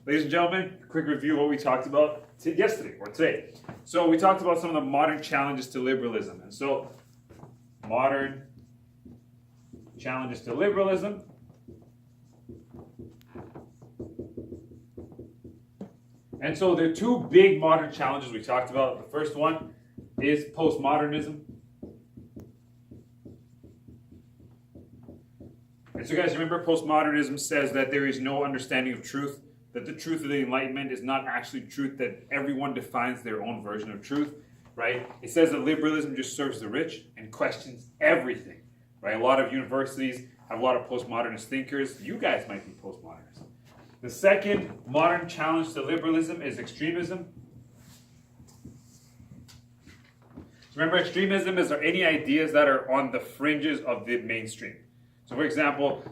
ladies and gentlemen, quick review of what we talked about yesterday or today. So we talked about some of the modern challenges to liberalism. And so, modern challenges to liberalism. And so there are two big modern challenges we talked about. The first one is postmodernism. And so guys, remember, postmodernism says that there is no understanding of truth, that the truth of the Enlightenment is not actually truth, that everyone defines their own version of truth, right? It says that liberalism just serves the rich and questions everything, right? A lot of universities have a lot of postmodernist thinkers. You guys might be postmodernists. The second modern challenge to liberalism is extremism. Remember, extremism is any ideas that are on the fringes of the mainstream. So for example,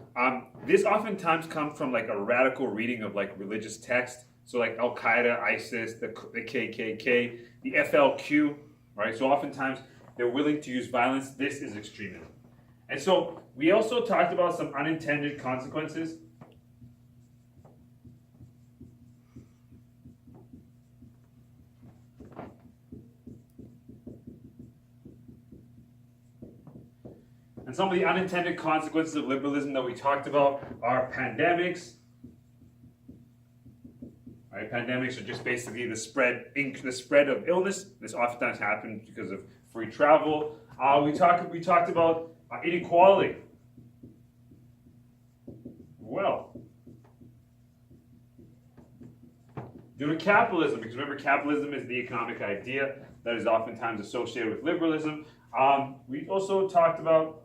this oftentimes comes from like a radical reading of like religious text. So like Al-Qaeda, ISIS, the KKK, the FLQ, right? So oftentimes they're willing to use violence. This is extremism. And so we also talked about some unintended consequences. And some of the unintended consequences of liberalism that we talked about are pandemics. Right? Pandemics are just basically the spread of illness. This oftentimes happens because of free travel. We talked about inequality. Well, due to capitalism, because remember, capitalism is the economic idea that is oftentimes associated with liberalism. We also talked about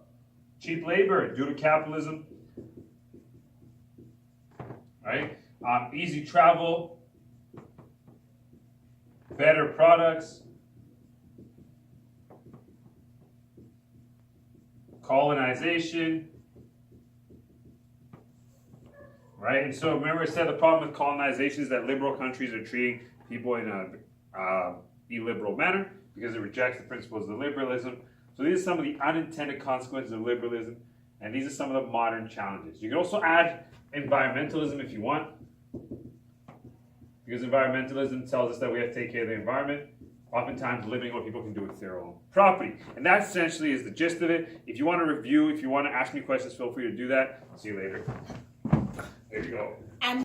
cheap labor due to capitalism, right? Easy travel, better products, colonization, right? And so remember, I said the problem with colonization is that liberal countries are treating people in a illiberal manner because it rejects the principles of liberalism. So these are some of the unintended consequences of liberalism, and these are some of the modern challenges. You can also add environmentalism if you want, because environmentalism tells us that we have to take care of the environment, oftentimes limiting what people can do with their own property. And that essentially is the gist of it. If you want to review, if you want to ask me questions, feel free to do that. See you later. There you go.